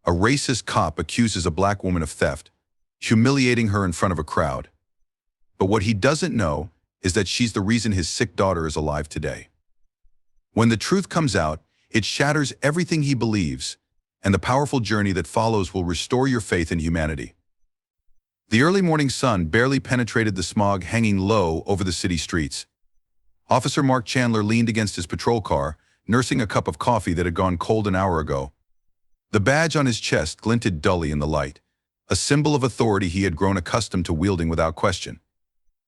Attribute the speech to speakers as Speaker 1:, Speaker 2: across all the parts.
Speaker 1: A racist cop accuses a black woman of theft, humiliating her in front of a crowd. But what he doesn't know is that she's the reason his sick daughter is alive today. When the truth comes out, it shatters everything he believes, and the powerful journey that follows will restore your faith in humanity. The early morning sun barely penetrated the smog hanging low over the city streets. Officer Mark Chandler leaned against his patrol car, nursing a cup of coffee that had gone cold an hour ago. The badge on his chest glinted dully in the light, a symbol of authority he had grown accustomed to wielding without question.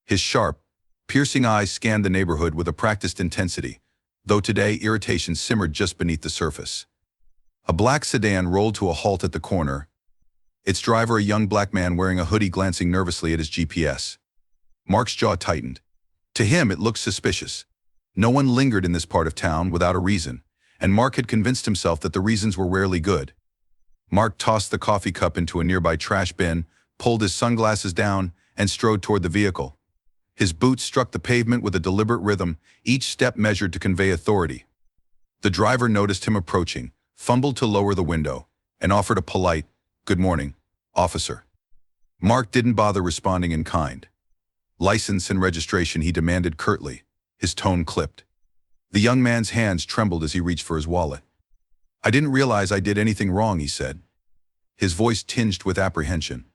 Speaker 1: His sharp, piercing eyes scanned the neighborhood with a practiced intensity, though today irritation simmered just beneath the surface. A black sedan rolled to a halt at the corner, its driver a young black man wearing a hoodie glancing nervously at his GPS. Mark's jaw tightened. To him, it looked suspicious. No one lingered in this part of town without a reason, and Mark had convinced himself that the reasons were rarely good. Mark tossed the coffee cup into a nearby trash bin, pulled his sunglasses down, and strode toward the vehicle. His boots struck the pavement with a deliberate rhythm, each step measured to convey authority. The driver noticed him approaching, fumbled to lower the window, and offered a polite, "Good morning, officer." Mark didn't bother responding in kind. "License and registration," he demanded curtly, his tone clipped. The young man's hands trembled as he reached for his wallet. "I didn't realize I did anything wrong," he said, his voice tinged with apprehension.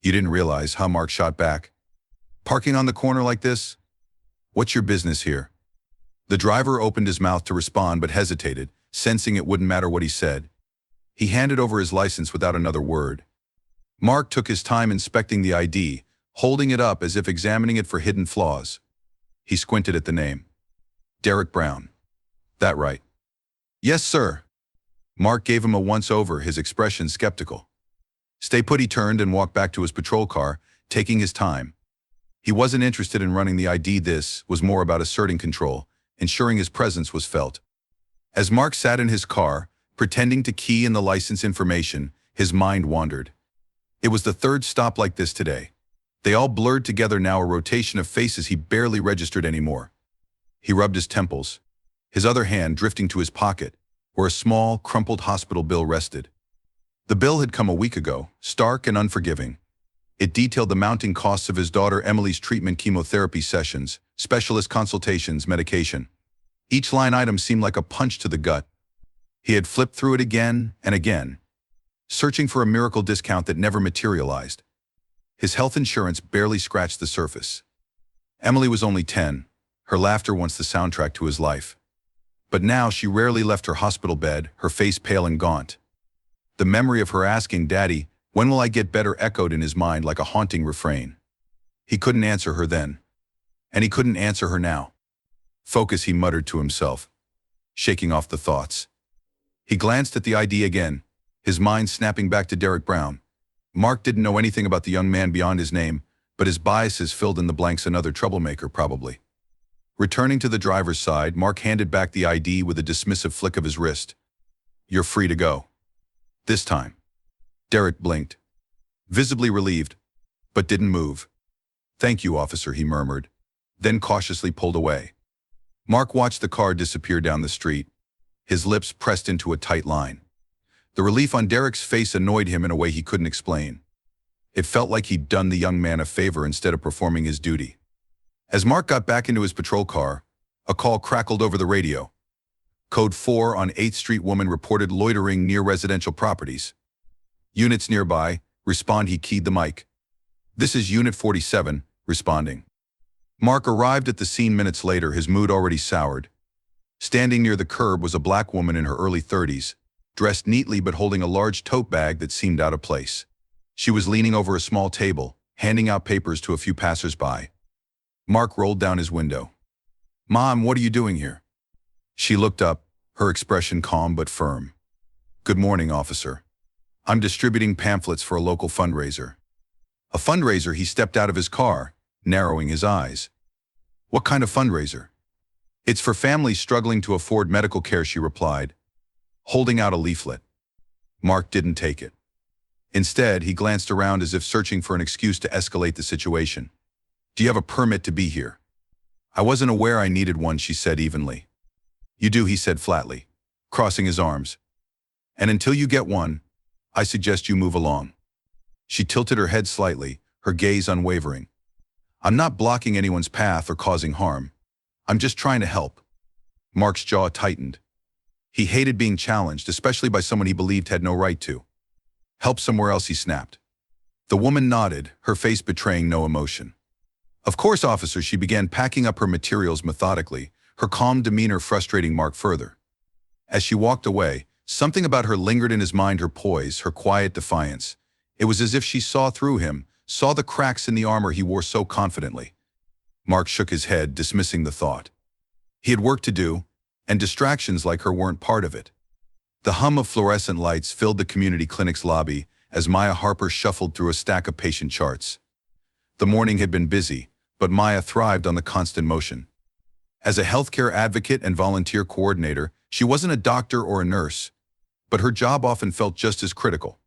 Speaker 1: "You didn't realize," huh? Mark shot back. "Parking on the corner like this? What's your business here?" The driver opened his mouth to respond but hesitated, sensing it wouldn't matter what he said. He handed over his license without another word. Mark took his time inspecting the ID, holding it up as if examining it for hidden flaws. He squinted at the name. Derek Brown. That right? "Yes, sir." Mark gave him a once-over, his expression skeptical. "Stay put," he turned and walked back to his patrol car, taking his time. He wasn't interested in running the ID. This was more about asserting control, ensuring his presence was felt. As Mark sat in his car, pretending to key in the license information, his mind wandered. It was the third stop like this today. They all blurred together now, a rotation of faces he barely registered anymore. He rubbed his temples, his other hand drifting to his pocket, where a small, crumpled hospital bill rested. The bill had come a week ago, stark and unforgiving. It detailed the mounting costs of his daughter Emily's treatment, chemotherapy sessions, specialist consultations, medication. Each line item seemed like a punch to the gut. He had flipped through it again and again, searching for a miracle discount that never materialized. His health insurance barely scratched the surface. Emily was only 10, her laughter once the soundtrack to his life. But now she rarely left her hospital bed, her face pale and gaunt. The memory of her asking, "Daddy, when will I get better?" echoed in his mind like a haunting refrain. He couldn't answer her then, and he couldn't answer her now. "Focus," he muttered to himself, shaking off the thoughts. He glanced at the ID again, his mind snapping back to Derek Brown. Mark didn't know anything about the young man beyond his name, but his biases filled in the blanks. Another troublemaker, probably. Returning to the driver's side, Mark handed back the ID with a dismissive flick of his wrist. "You're free to go. This time." Derek blinked, visibly relieved, but didn't move. "Thank you, officer," he murmured, then cautiously pulled away. Mark watched the car disappear down the street, his lips pressed into a tight line. The relief on Derek's face annoyed him in a way he couldn't explain. It felt like he'd done the young man a favor instead of performing his duty. As Mark got back into his patrol car, a call crackled over the radio. Code 4 on 8th Street, woman reported loitering near residential properties. Units nearby, respond. He keyed the mic. "This is Unit 47, responding." Mark arrived at the scene minutes later, his mood already soured. Standing near the curb was a black woman in her early 30s, dressed neatly but holding a large tote bag that seemed out of place. She was leaning over a small table, handing out papers to a few passers-by. Mark rolled down his window. "Mom, what are you doing here?" She looked up, her expression calm but firm. "Good morning, officer. I'm distributing pamphlets for a local fundraiser." "A fundraiser?" He stepped out of his car, narrowing his eyes. "What kind of fundraiser?" "It's for families struggling to afford medical care," she replied, holding out a leaflet. Mark didn't take it. Instead, he glanced around as if searching for an excuse to escalate the situation. "Do you have a permit to be here?" "I wasn't aware I needed one," she said evenly. "You do," he said flatly, crossing his arms. "And until you get one, I suggest you move along. She tilted her head slightly, her gaze unwavering. I'm not blocking anyone's path or causing harm. I'm just trying to help. Mark's jaw tightened. He hated being challenged, especially by someone he believed had no right to. Help somewhere else, he snapped. The woman nodded, her face betraying no emotion. Of course, officer, she began packing up her materials methodically, her calm demeanor frustrating Mark further. As she walked away, something about her lingered in his mind, her poise, her quiet defiance. It was as if she saw through him, saw the cracks in the armor he wore so confidently. Mark shook his head, dismissing the thought. He had work to do, and distractions like her weren't part of it. The hum of fluorescent lights filled the community clinic's lobby as Maya Harper shuffled through a stack of patient charts. The morning had been busy, but Maya thrived on the constant motion. As a healthcare advocate and volunteer coordinator, she wasn't a doctor or a nurse, but her job often felt just as critical.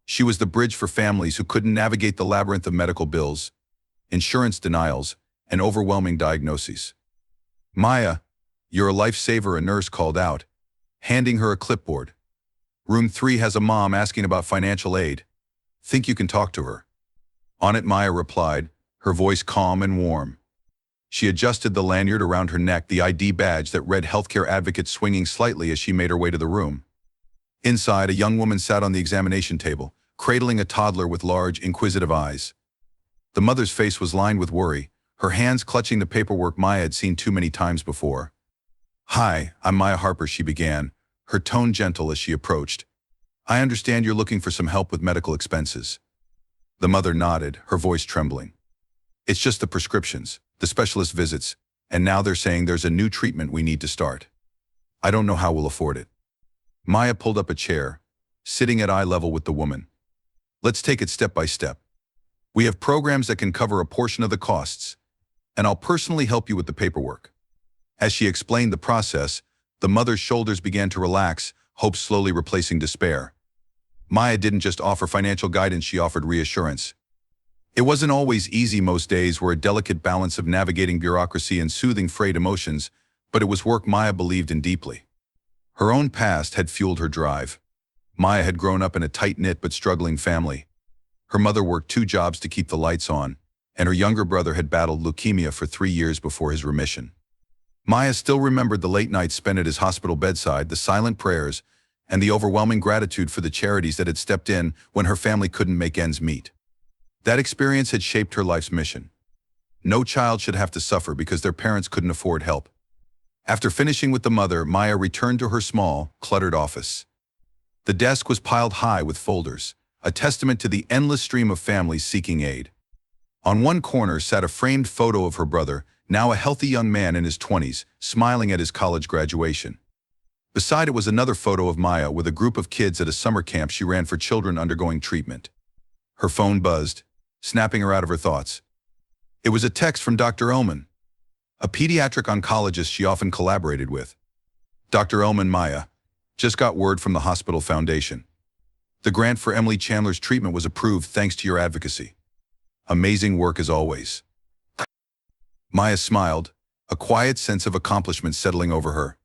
Speaker 1: She was the bridge for families who couldn't navigate the labyrinth of medical bills, insurance denials, and overwhelming diagnoses. Maya, you're a lifesaver, a nurse called out, handing her a clipboard. Room 3 has a mom asking about financial aid. Think you can talk to her? On it, Maya replied, her voice calm and warm. She adjusted the lanyard around her neck, the ID badge that read healthcare advocate swinging slightly as she made her way to the room. Inside, a young woman sat on the examination table, cradling a toddler with large, inquisitive eyes. The mother's face was lined with worry, her hands clutching the paperwork Maya had seen too many times before. Hi, I'm Maya Harper, she began, her tone gentle as she approached. I understand you're looking for some help with medical expenses. The mother nodded, her voice trembling. It's just the prescriptions, the specialist visits, and now they're saying there's a new treatment we need to start. I don't know how we'll afford it. Maya pulled up a chair, sitting at eye level with the woman. Let's take it step by step. We have programs that can cover a portion of the costs, and I'll personally help you with the paperwork. As she explained the process, the mother's shoulders began to relax, hope slowly replacing despair. Maya didn't just offer financial guidance, she offered reassurance. It wasn't always easy. Most days were a delicate balance of navigating bureaucracy and soothing frayed emotions, but it was work Maya believed in deeply. Her own past had fueled her drive. Maya had grown up in a tight-knit but struggling family. Her mother worked 2 jobs to keep the lights on, and her younger brother had battled leukemia for 3 years before his remission. Maya still remembered the late nights spent at his hospital bedside, the silent prayers, and the overwhelming gratitude for the charities that had stepped in when her family couldn't make ends meet. That experience had shaped her life's mission. No child should have to suffer because their parents couldn't afford help. After finishing with the mother, Maya returned to her small, cluttered office. The desk was piled high with folders, a testament to the endless stream of families seeking aid. On one corner sat a framed photo of her brother, now a healthy young man in his 20s, smiling at his college graduation. Beside it was another photo of Maya with a group of kids at a summer camp she ran for children undergoing treatment. Her phone buzzed, snapping her out of her thoughts. It was a text from Dr. Oman, a pediatric oncologist she often collaborated with. Dr. Oman, Maya, just got word from the hospital foundation. The grant for Emily Chandler's treatment was approved thanks to your advocacy. Amazing work as always. Maya smiled, a quiet sense of accomplishment settling over her.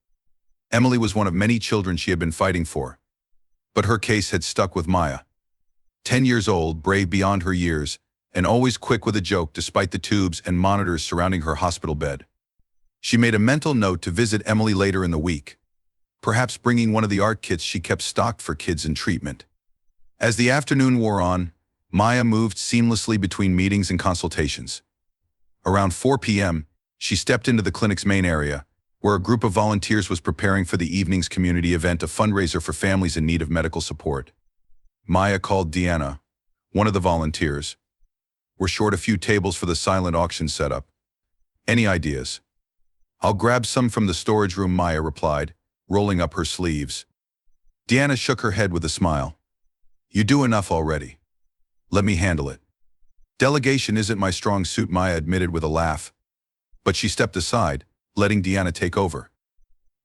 Speaker 1: Emily was one of many children she had been fighting for. But her case had stuck with Maya. 10 years old, brave beyond her years, and always quick with a joke despite the tubes and monitors surrounding her hospital bed. She made a mental note to visit Emily later in the week, perhaps bringing one of the art kits she kept stocked for kids in treatment. As the afternoon wore on, Maya moved seamlessly between meetings and consultations. Around 4 p.m., she stepped into the clinic's main area, where a group of volunteers was preparing for the evening's community event, a fundraiser for families in need of medical support. Maya called Deanna, one of the volunteers. We're short a few tables for the silent auction setup. Any ideas? I'll grab some from the storage room, Maya replied, rolling up her sleeves. Deanna shook her head with a smile. You do enough already. Let me handle it. Delegation isn't my strong suit, Maya admitted with a laugh. But she stepped aside, letting Deanna take over.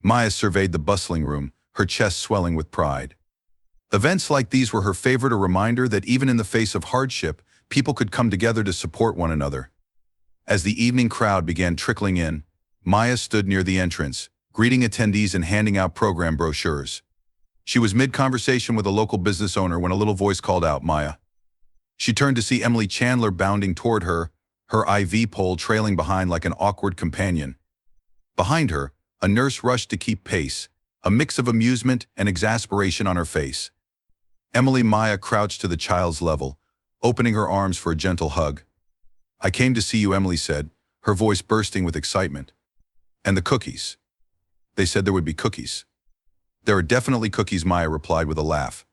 Speaker 1: Maya surveyed the bustling room, her chest swelling with pride. Events like these were her favorite, a reminder that even in the face of hardship, people could come together to support one another. As the evening crowd began trickling in, Maya stood near the entrance, greeting attendees and handing out program brochures. She was mid-conversation with a local business owner when a little voice called out, "Maya." She turned to see Emily Chandler bounding toward her, her IV pole trailing behind like an awkward companion. Behind her, a nurse rushed to keep pace, a mix of amusement and exasperation on her face. Maya crouched to the child's level, opening her arms for a gentle hug. "I came to see you," Emily said, her voice bursting with excitement. "And the cookies." "They said there would be cookies." "There are definitely cookies," Maya replied with a laugh.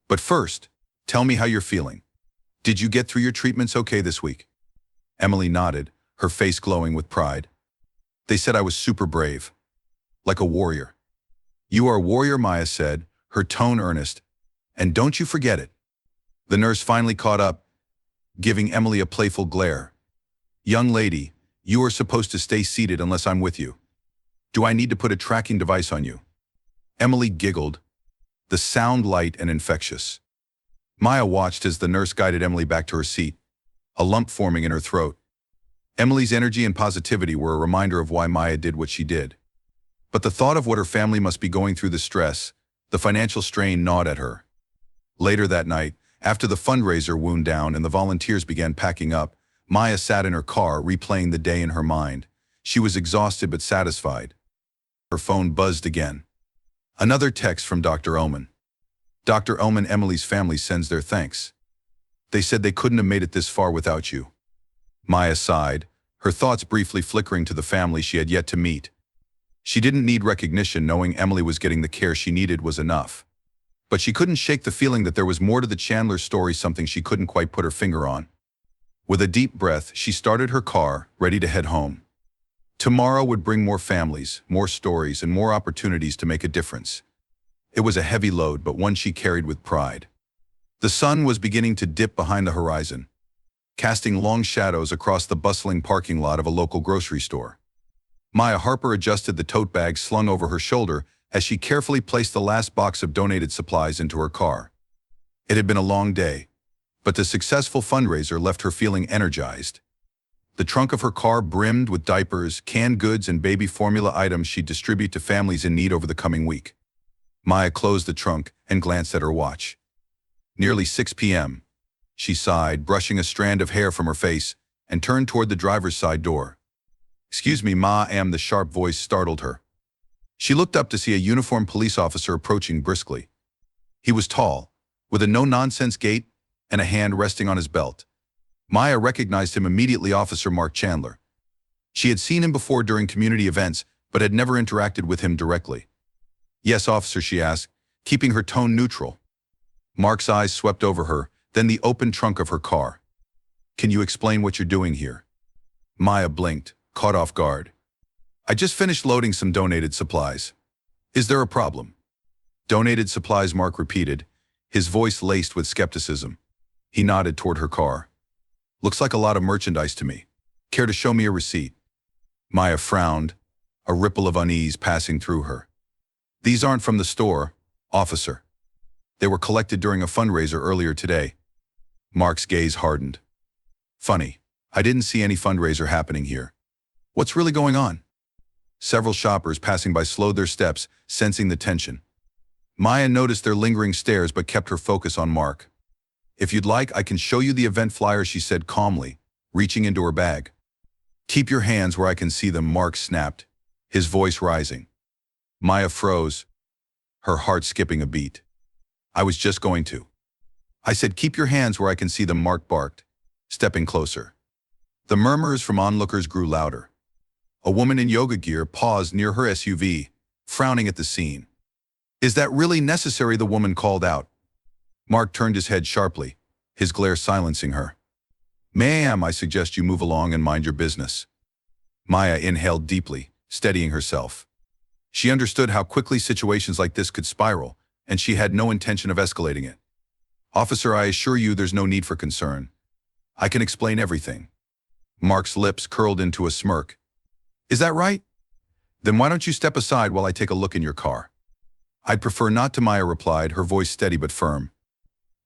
Speaker 1: "But first, tell me how you're feeling. Did you get through your treatments okay this week?" Emily nodded, her face glowing with pride. "They said I was super brave. Like a warrior." "You are a warrior," Maya said, her tone earnest. "And don't you forget it." The nurse finally caught up, giving Emily a playful glare. "Young lady, you are supposed to stay seated unless I'm with you. Do I need to put a tracking device on you?" Emily giggled, the sound light and infectious. Maya watched as the nurse guided Emily back to her seat, a lump forming in her throat. Emily's energy and positivity were a reminder of why Maya did what she did. But the thought of what her family must be going through, the stress, the financial strain, gnawed at her. Later that night, after the fundraiser wound down and the volunteers began packing up, Maya sat in her car, replaying the day in her mind. She was exhausted but satisfied. Her phone buzzed again. Another text from Dr. Oman. "Dr. Oman, Emily's family sends their thanks. They said they couldn't have made it this far without you." Maya sighed, her thoughts briefly flickering to the family she had yet to meet. She didn't need recognition. Knowing Emily was getting the care she needed was enough. But she couldn't shake the feeling that there was more to the Chandler story, something she couldn't quite put her finger on. With a deep breath, she started her car, ready to head home. Tomorrow would bring more families, more stories, and more opportunities to make a difference. It was a heavy load, but one she carried with pride. The sun was beginning to dip behind the horizon, casting long shadows across the bustling parking lot of a local grocery store. Maya Harper adjusted the tote bag slung over her shoulder as she carefully placed the last box of donated supplies into her car. It had been a long day, but the successful fundraiser left her feeling energized. The trunk of her car brimmed with diapers, canned goods, and baby formula items she'd distribute to families in need over the coming week. Maya closed the trunk and glanced at her watch. Nearly 6 p.m. She sighed, brushing a strand of hair from her face, and turned toward the driver's side door. "Excuse me, ma'am," the sharp voice startled her. She looked up to see a uniformed police officer approaching briskly. He was tall, with a no-nonsense gait and a hand resting on his belt. Maya recognized him immediately, Officer Mark Chandler. She had seen him before during community events, but had never interacted with him directly. "Yes, officer," she asked, keeping her tone neutral. Mark's eyes swept over her, then the open trunk of her car. "Can you explain what you're doing here?" Maya blinked, caught off guard. "I just finished loading some donated supplies. Is there a problem?" "Donated supplies," Mark repeated, his voice laced with skepticism. He nodded toward her car. "Looks like a lot of merchandise to me. Care to show me a receipt?" Maya frowned, a ripple of unease passing through her. "These aren't from the store, officer. They were collected during a fundraiser earlier today." Mark's gaze hardened. "Funny, I didn't see any fundraiser happening here. What's really going on?" Several shoppers passing by slowed their steps, sensing the tension. Maya noticed their lingering stares but kept her focus on Mark. "If you'd like, I can show you the event flyer," she said calmly, reaching into her bag. "Keep your hands where I can see them," Mark snapped, his voice rising. Maya froze, her heart skipping a beat. "I was just going to." "I said keep your hands where I can see them," Mark barked, stepping closer. The murmurs from onlookers grew louder. A woman in yoga gear paused near her SUV, frowning at the scene. "Is that really necessary?" the woman called out. Mark turned his head sharply, his glare silencing her. "Ma'am, I suggest you move along and mind your business." Maya inhaled deeply, steadying herself. She understood how quickly situations like this could spiral, and she had no intention of escalating it. "Officer, I assure you there's no need for concern. I can explain everything." Mark's lips curled into a smirk. "Is that right? Then why don't you step aside while I take a look in your car?" "I'd prefer not to," Maya replied, her voice steady but firm.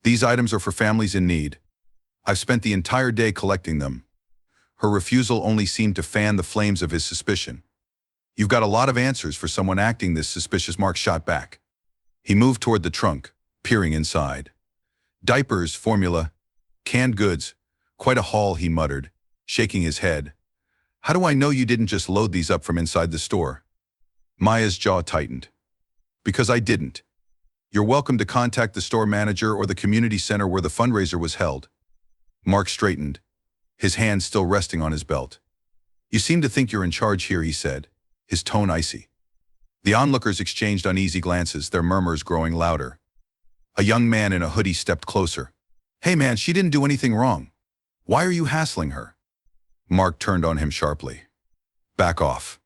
Speaker 1: "These items are for families in need. I've spent the entire day collecting them." Her refusal only seemed to fan the flames of his suspicion. "You've got a lot of answers for someone acting this suspicious," Mark shot back. He moved toward the trunk, peering inside. Diapers, formula, canned goods. Quite a haul, he muttered, shaking his head. How do I know you didn't just load these up from inside the store? Maya's jaw tightened. Because I didn't. You're welcome to contact the store manager or the community center where the fundraiser was held. Mark straightened, his hand still resting on his belt. You seem to think you're in charge here, he said, his tone icy. The onlookers exchanged uneasy glances, their murmurs growing louder. A young man in a hoodie stepped closer. Hey man, she didn't do anything wrong. Why are you hassling her? Mark turned on him sharply. Back off.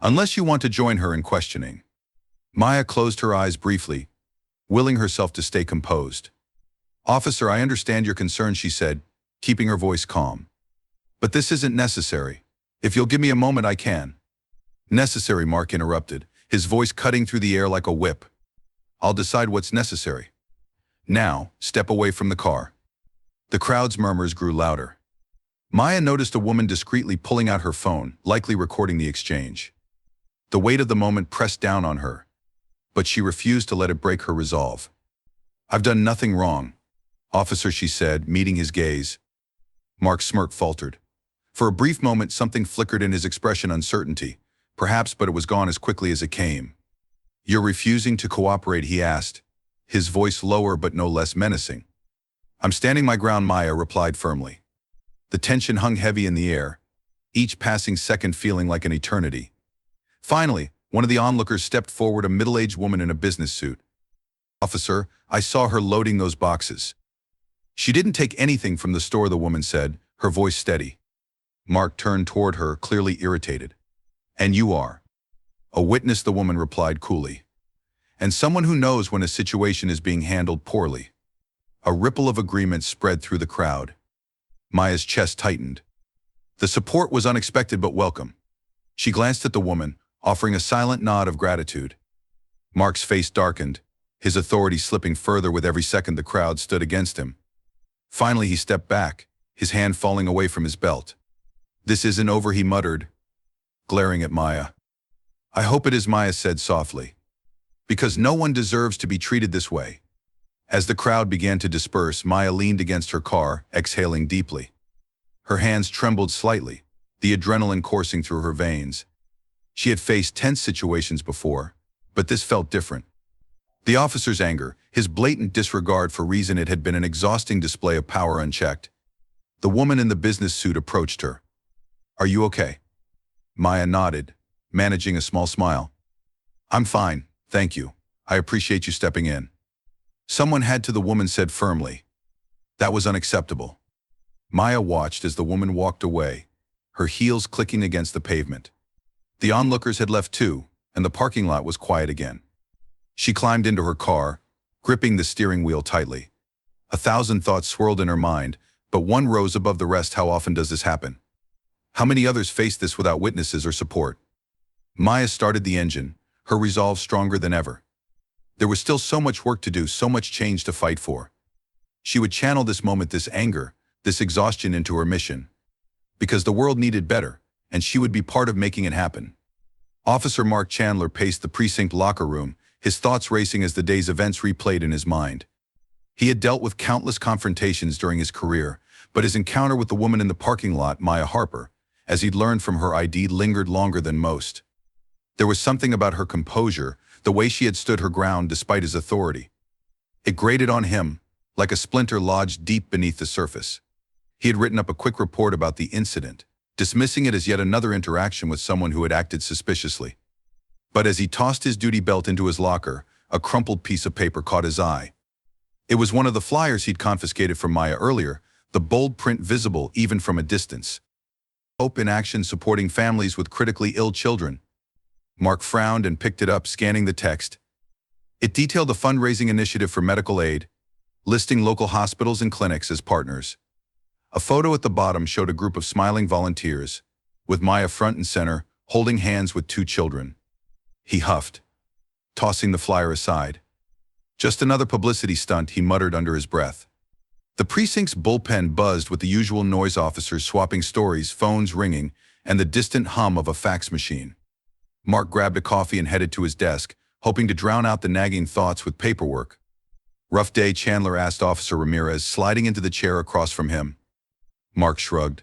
Speaker 1: Unless you want to join her in questioning. Maya closed her eyes briefly, willing herself to stay composed. Officer, I understand your concern, she said, keeping her voice calm. But this isn't necessary. If you'll give me a moment, I can. Necessary, Mark interrupted, his voice cutting through the air like a whip. I'll decide what's necessary. Now, step away from the car. The crowd's murmurs grew louder. Maya noticed a woman discreetly pulling out her phone, likely recording the exchange. The weight of the moment pressed down on her, but she refused to let it break her resolve. I've done nothing wrong, officer, she said, meeting his gaze. Mark's smirk faltered. For a brief moment, something flickered in his expression, uncertainty, perhaps, but it was gone as quickly as it came. You're refusing to cooperate, he asked, his voice lower but no less menacing. I'm standing my ground, Maya replied firmly. The tension hung heavy in the air, each passing second feeling like an eternity. Finally, one of the onlookers stepped forward, a middle-aged woman in a business suit. Officer, I saw her loading those boxes. She didn't take anything from the store, the woman said, her voice steady. Mark turned toward her, clearly irritated. And you are? A witness, the woman replied coolly. And someone who knows when a situation is being handled poorly. A ripple of agreement spread through the crowd. Maya's chest tightened. The support was unexpected but welcome. She glanced at the woman, offering a silent nod of gratitude. Mark's face darkened, his authority slipping further with every second the crowd stood against him. Finally, he stepped back, his hand falling away from his belt. This isn't over, he muttered, glaring at Maya. I hope it is, Maya said softly. Because no one deserves to be treated this way. As the crowd began to disperse, Maya leaned against her car, exhaling deeply. Her hands trembled slightly, the adrenaline coursing through her veins. She had faced tense situations before, but this felt different. The officer's anger, his blatant disregard for reason, it had been an exhausting display of power unchecked. The woman in the business suit approached her. Are you okay? Maya nodded, managing a small smile. I'm fine, thank you. I appreciate you stepping in. Someone had to, the woman said firmly. That was unacceptable. Maya watched as the woman walked away, her heels clicking against the pavement. The onlookers had left too, and the parking lot was quiet again. She climbed into her car, gripping the steering wheel tightly. 1,000 thoughts swirled in her mind, but one rose above the rest. How often does this happen? How many others face this without witnesses or support? Maya started the engine, her resolve stronger than ever. There was still so much work to do, so much change to fight for. She would channel this moment, this anger, this exhaustion into her mission. Because the world needed better, and she would be part of making it happen. Officer Mark Chandler paced the precinct locker room, his thoughts racing as the day's events replayed in his mind. He had dealt with countless confrontations during his career, but his encounter with the woman in the parking lot, Maya Harper, as he'd learned from her ID, lingered longer than most. There was something about her composure, the way she had stood her ground despite his authority. It grated on him, like a splinter lodged deep beneath the surface. He had written up a quick report about the incident, dismissing it as yet another interaction with someone who had acted suspiciously. But as he tossed his duty belt into his locker, a crumpled piece of paper caught his eye. It was one of the flyers he'd confiscated from Maya earlier, the bold print visible even from a distance. Hope in action, supporting families with critically ill children. Mark frowned and picked it up, scanning the text. It detailed a fundraising initiative for medical aid, listing local hospitals and clinics as partners. A photo at the bottom showed a group of smiling volunteers, with Maya front and center, holding hands with 2 children. He huffed, tossing the flyer aside. Just another publicity stunt, he muttered under his breath. The precinct's bullpen buzzed with the usual noise, officers swapping stories, phones ringing, and the distant hum of a fax machine. Mark grabbed a coffee and headed to his desk, hoping to drown out the nagging thoughts with paperwork. "Rough day?" Chandler asked Officer Ramirez, sliding into the chair across from him. Mark shrugged.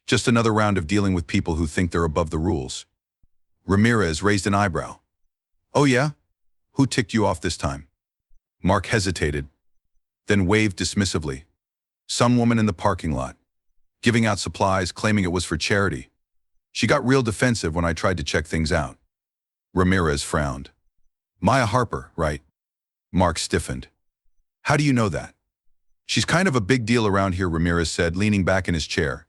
Speaker 1: "Just another round of dealing with people who think they're above the rules." Ramirez raised an eyebrow. "Oh yeah? Who ticked you off this time?" Mark hesitated, then waved dismissively. "Some woman in the parking lot, giving out supplies, claiming it was for charity. She got real defensive when I tried to check things out." Ramirez frowned. "Maya Harper, right?" Mark stiffened. "How do you know that?" "She's kind of a big deal around here," Ramirez said, leaning back in his chair.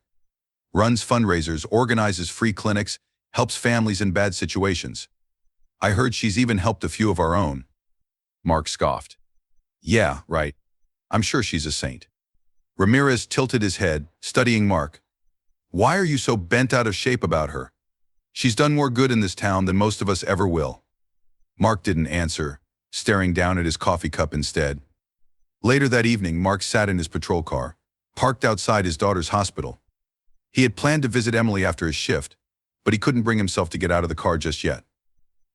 Speaker 1: "Runs fundraisers, organizes free clinics, helps families in bad situations. I heard she's even helped a few of our own." Mark scoffed. "Yeah, right. I'm sure she's a saint." Ramirez tilted his head, studying Mark. "Why are you so bent out of shape about her? She's done more good in this town than most of us ever will." Mark didn't answer, staring down at his coffee cup instead. Later that evening, Mark sat in his patrol car, parked outside his daughter's hospital. He had planned to visit Emily after his shift, but he couldn't bring himself to get out of the car just yet.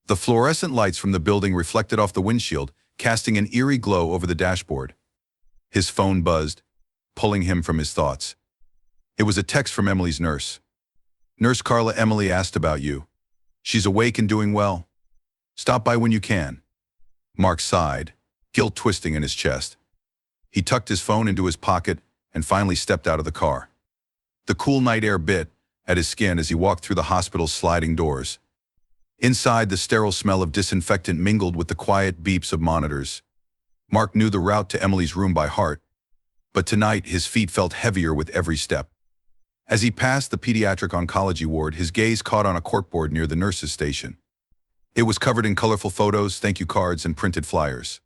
Speaker 1: The fluorescent lights from the building reflected off the windshield, casting an eerie glow over the dashboard. His phone buzzed, pulling him from his thoughts. It was a text from Emily's nurse. "Nurse Carla, Emily asked about you. She's awake and doing well. Stop by when you can." Mark sighed, guilt twisting in his chest. He tucked his phone into his pocket and finally stepped out of the car. The cool night air bit at his skin as he walked through the hospital's sliding doors. Inside, the sterile smell of disinfectant mingled with the quiet beeps of monitors. Mark knew the route to Emily's room by heart, but tonight his feet felt heavier with every step. As he passed the pediatric oncology ward, his gaze caught on a corkboard near the nurse's station. It was covered in colorful photos, thank you cards, and printed flyers.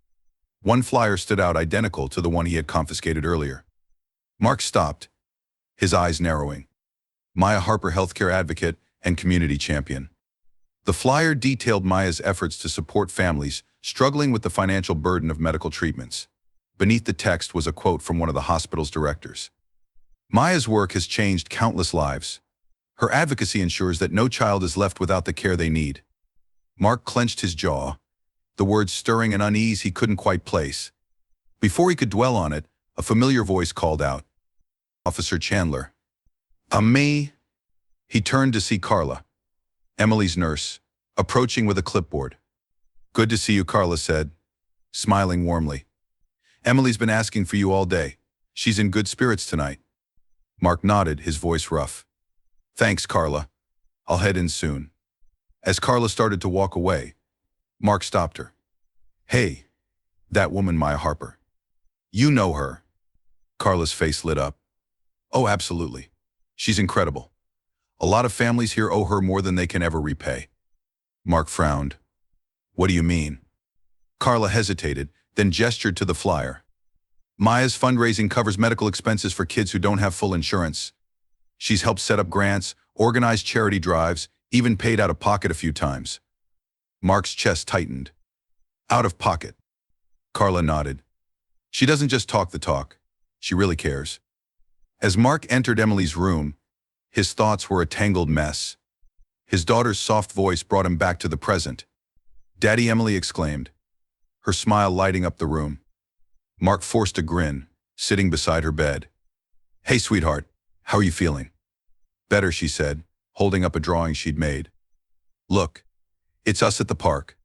Speaker 1: One flyer stood out, identical to the one he had confiscated earlier. Mark stopped, his eyes narrowing. Maya Harper, healthcare advocate and community champion. The flyer detailed Maya's efforts to support families struggling with the financial burden of medical treatments. Beneath the text was a quote from one of the hospital's directors. "Maya's work has changed countless lives. Her advocacy ensures that no child is left without the care they need." Mark clenched his jaw, the words stirring an unease he couldn't quite place. Before he could dwell on it, a familiar voice called out. "Officer Chandler." Me?" He turned to see Carla, Emily's nurse, approaching with a clipboard. "Good to see you," Carla said, smiling warmly. "Emily's been asking for you all day. She's in good spirits tonight." Mark nodded, his voice rough. "Thanks, Carla. I'll head in soon." As Carla started to walk away, Mark stopped her. "Hey, that woman Maya Harper. You know her." Carla's face lit up. "Oh, absolutely. She's incredible. A lot of families here owe her more than they can ever repay." Mark frowned. "What do you mean?" Carla hesitated, then gestured to the flyer. "Maya's fundraising covers medical expenses for kids who don't have full insurance. She's helped set up grants, organized charity drives, even paid out of pocket a few times." Mark's chest tightened. "Out of pocket?" Carla nodded. "She doesn't just talk the talk. She really cares." As Mark entered Emily's room, his thoughts were a tangled mess. His daughter's soft voice brought him back to the present. "Daddy," Emily exclaimed, her smile lighting up the room. Mark forced a grin, sitting beside her bed. "Hey, sweetheart, how are you feeling?" "Better," she said, holding up a drawing she'd made. "Look, it's us at the park."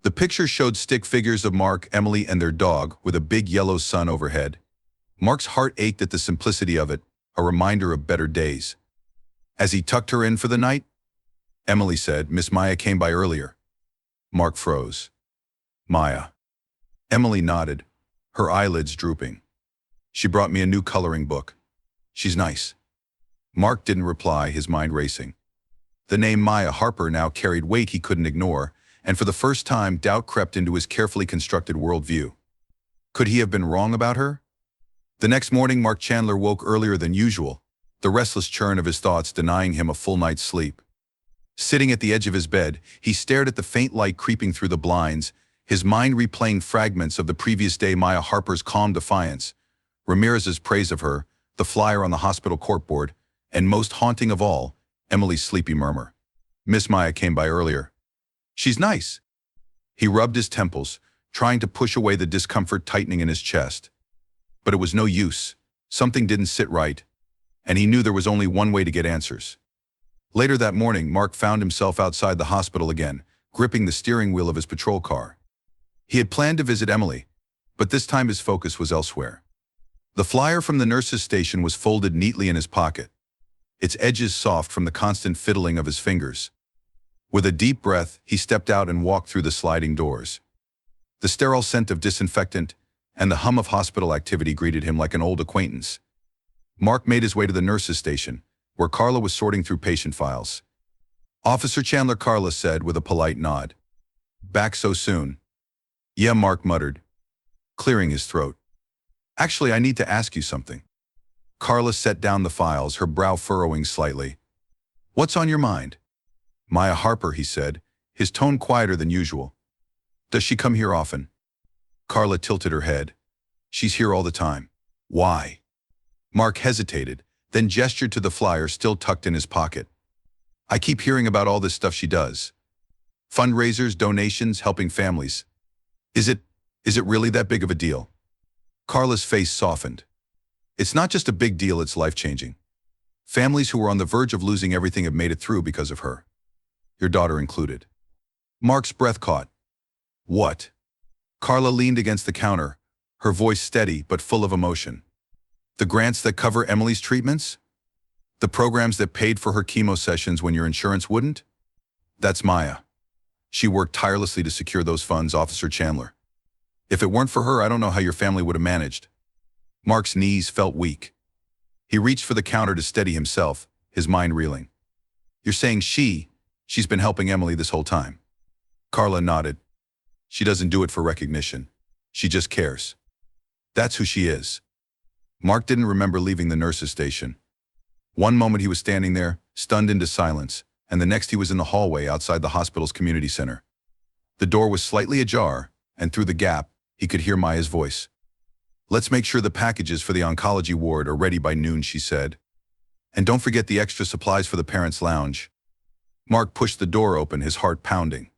Speaker 1: The picture showed stick figures of Mark, Emily, and their dog with a big yellow sun overhead. Mark's heart ached at the simplicity of it, a reminder of better days. As he tucked her in for the night, Emily said, "Miss Maya came by earlier." Mark froze. "Maya." Emily nodded, her eyelids drooping. "She brought me a new coloring book. She's nice." Mark didn't reply, his mind racing. The name Maya Harper now carried weight he couldn't ignore, and for the first time doubt crept into his carefully constructed worldview. Could he have been wrong about her? The next morning, Mark Chandler woke earlier than usual, the restless churn of his thoughts denying him a full night's sleep. Sitting at the edge of his bed, he stared at the faint light creeping through the blinds, his mind replaying fragments of the previous day: Maya Harper's calm defiance, Ramirez's praise of her, the flyer on the hospital corkboard, and most haunting of all, Emily's sleepy murmur. "Miss Maya came by earlier. She's nice." He rubbed his temples, trying to push away the discomfort tightening in his chest. But it was no use. Something didn't sit right, and he knew there was only one way to get answers. Later that morning, Mark found himself outside the hospital again, gripping the steering wheel of his patrol car. He had planned to visit Emily, but this time his focus was elsewhere. The flyer from the nurse's station was folded neatly in his pocket, its edges soft from the constant fiddling of his fingers. With a deep breath, he stepped out and walked through the sliding doors. The sterile scent of disinfectant and the hum of hospital activity greeted him like an old acquaintance. Mark made his way to the nurse's station, where Carla was sorting through patient files. "Officer Chandler," Carla said with a polite nod. "Back so soon?" "Yeah," Mark muttered, clearing his throat. "Actually, I need to ask you something." Carla set down the files, her brow furrowing slightly. "What's on your mind?" "Maya Harper," he said, his tone quieter than usual. "Does she come here often?" Carla tilted her head. "She's here all the time." "Why?" Mark hesitated, then gestured to the flyer still tucked in his pocket. "I keep hearing about all this stuff she does. Fundraisers, donations, helping families. Is it really that big of a deal?" Carla's face softened. "It's not just a big deal, it's life-changing. Families who are on the verge of losing everything have made it through because of her. Your daughter included." Mark's breath caught. "What?" Carla leaned against the counter, her voice steady but full of emotion. "The grants that cover Emily's treatments? The programs that paid for her chemo sessions when your insurance wouldn't? That's Maya. She worked tirelessly to secure those funds, Officer Chandler. If it weren't for her, I don't know how your family would have managed." Mark's knees felt weak. He reached for the counter to steady himself, his mind reeling. "You're saying she's been helping Emily this whole time?" Carla nodded. "She doesn't do it for recognition. She just cares. That's who she is." Mark didn't remember leaving the nurse's station. One moment he was standing there, stunned into silence, and the next he was in the hallway outside the hospital's community center. The door was slightly ajar, and through the gap, he could hear Maya's voice. "Let's make sure the packages for the oncology ward are ready by noon," she said. "And don't forget the extra supplies for the parents' lounge." Mark pushed the door open, his heart pounding.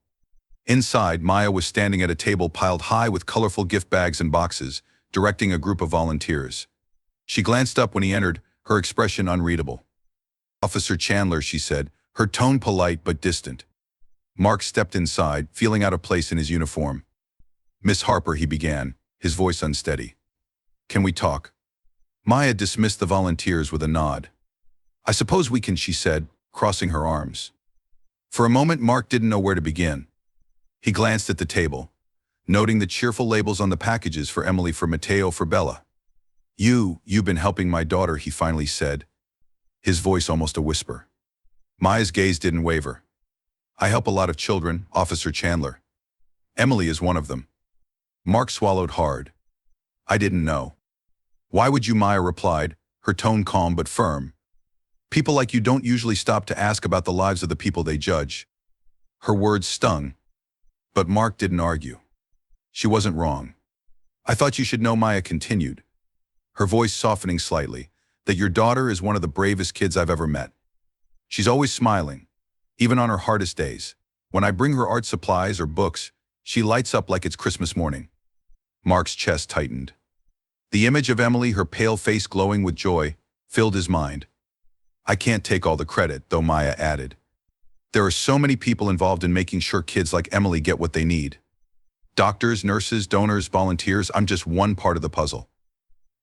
Speaker 1: Inside, Maya was standing at a table piled high with colorful gift bags and boxes, directing a group of volunteers. She glanced up when he entered, her expression unreadable. "Officer Chandler," she said, her tone polite but distant. Mark stepped inside, feeling out of place in his uniform. "Miss Harper," he began, his voice unsteady. "Can we talk?" Maya dismissed the volunteers with a nod. "I suppose we can," she said, crossing her arms. For a moment, Mark didn't know where to begin. He glanced at the table, noting the cheerful labels on the packages for Emily, for Mateo, for Bella. You've been helping my daughter," he finally said, his voice almost a whisper. Maya's gaze didn't waver. "I help a lot of children, Officer Chandler. Emily is one of them." Mark swallowed hard. "I didn't know." "Why would you?" Maya replied, her tone calm but firm. "People like you don't usually stop to ask about the lives of the people they judge." Her words stung, but Mark didn't argue. She wasn't wrong. "I thought you should know," Maya continued, her voice softening slightly, "that your daughter is one of the bravest kids I've ever met. She's always smiling, even on her hardest days. When I bring her art supplies or books, she lights up like it's Christmas morning." Mark's chest tightened. The image of Emily, her pale face glowing with joy, filled his mind. "I can't take all the credit, though," Maya added. "There are so many people involved in making sure kids like Emily get what they need. Doctors, nurses, donors, volunteers. I'm just one part of the puzzle."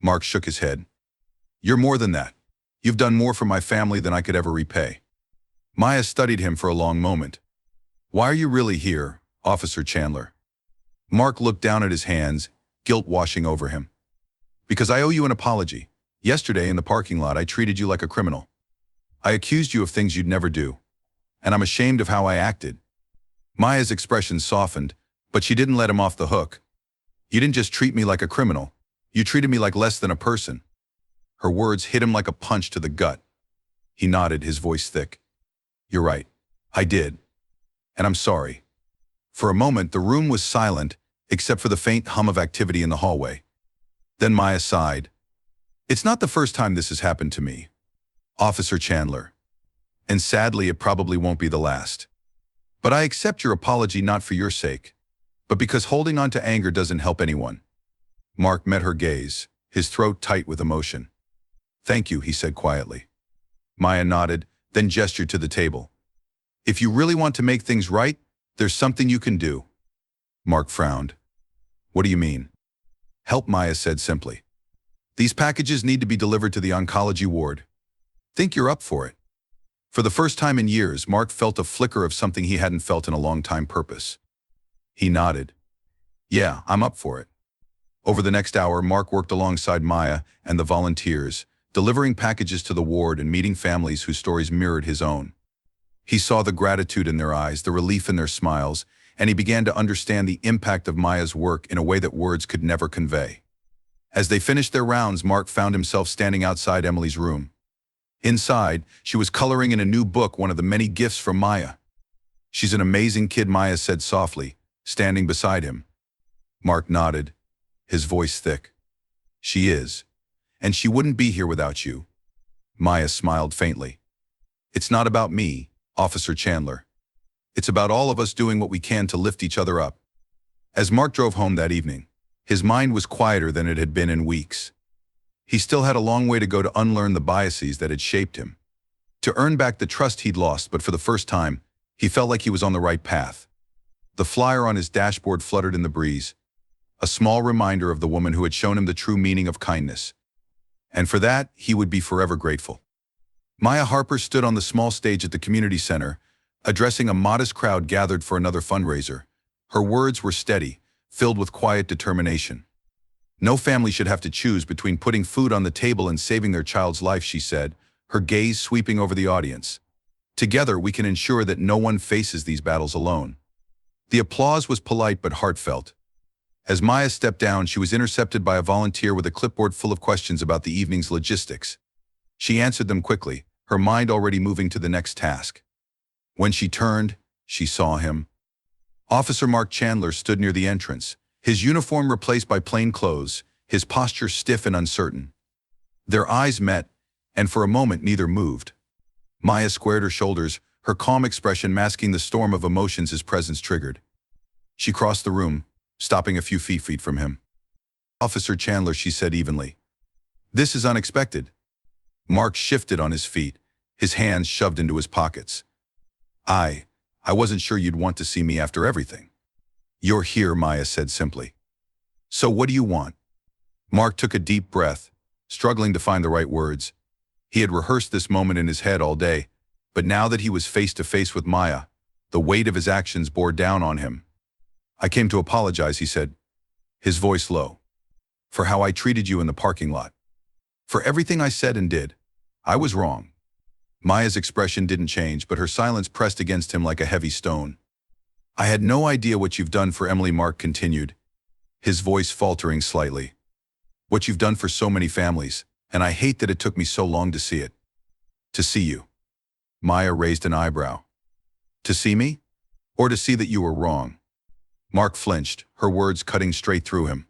Speaker 1: Mark shook his head. "You're more than that. You've done more for my family than I could ever repay." Maya studied him for a long moment. "Why are you really here, Officer Chandler?" Mark looked down at his hands, guilt washing over him. "Because I owe you an apology. Yesterday in the parking lot, I treated you like a criminal. I accused you of things you'd never do, and I'm ashamed of how I acted." Maya's expression softened, but she didn't let him off the hook. "You didn't just treat me like a criminal. You treated me like less than a person." Her words hit him like a punch to the gut. He nodded, his voice thick. "You're right. I did. And I'm sorry." For a moment, the room was silent, except for the faint hum of activity in the hallway. Then Maya sighed. "It's not the first time this has happened to me, Officer Chandler. And sadly, it probably won't be the last. But I accept your apology, not for your sake, but because holding on to anger doesn't help anyone. Mark met her gaze, his throat tight with emotion. "Thank you," he said quietly. Maya nodded, then gestured to the table. "If you really want to make things right, there's something you can do." Mark frowned. "What do you mean?" "Help," Maya said simply. "These packages need to be delivered to the oncology ward. Think you're up for it?" For the first time in years, Mark felt a flicker of something he hadn't felt in a long time: purpose. He nodded. "Yeah, I'm up for it." Over the next hour, Mark worked alongside Maya and the volunteers, delivering packages to the ward and meeting families whose stories mirrored his own. He saw the gratitude in their eyes, the relief in their smiles, and he began to understand the impact of Maya's work in a way that words could never convey. As they finished their rounds, Mark found himself standing outside Emily's room. Inside, she was coloring in a new book, one of the many gifts from Maya. "She's an amazing kid," Maya said softly, standing beside him. Mark nodded, his voice thick. "She is. And she wouldn't be here without you." Maya smiled faintly. "It's not about me, Officer Chandler. It's about all of us doing what we can to lift each other up." As Mark drove home that evening, his mind was quieter than it had been in weeks. He still had a long way to go to unlearn the biases that had shaped him, to earn back the trust he'd lost, but for the first time, he felt like he was on the right path. The flyer on his dashboard fluttered in the breeze, a small reminder of the woman who had shown him the true meaning of kindness. And for that, he would be forever grateful. Maya Harper stood on the small stage at the community center, addressing a modest crowd gathered for another fundraiser. Her words were steady, filled with quiet determination. "No family should have to choose between putting food on the table and saving their child's life," she said, her gaze sweeping over the audience. "Together, we can ensure that no one faces these battles alone." The applause was polite but heartfelt. As Maya stepped down, she was intercepted by a volunteer with a clipboard full of questions about the evening's logistics. She answered them quickly, her mind already moving to the next task. When she turned, she saw him. Officer Mark Chandler stood near the entrance, his uniform replaced by plain clothes, his posture stiff and uncertain. Their eyes met, and for a moment neither moved. Maya squared her shoulders, her calm expression masking the storm of emotions his presence triggered. She crossed the room, stopping a few feet from him. "Officer Chandler," she said evenly. "This is unexpected." Mark shifted on his feet, his hands shoved into his pockets. I wasn't sure you'd want to see me after everything." "You're here," Maya said simply. "So what do you want?" Mark took a deep breath, struggling to find the right words. He had rehearsed this moment in his head all day, but now that he was face to face with Maya, the weight of his actions bore down on him. "I came to apologize," he said, his voice low, "for how I treated you in the parking lot. For everything I said and did. I was wrong." Maya's expression didn't change, but her silence pressed against him like a heavy stone. "I had no idea what you've done for Emily," Mark continued, his voice faltering slightly. "What you've done for so many families, and I hate that it took me so long to see it." "To see you?" Maya raised an eyebrow. "To see me? Or to see that you were wrong?" Mark flinched, her words cutting straight through him.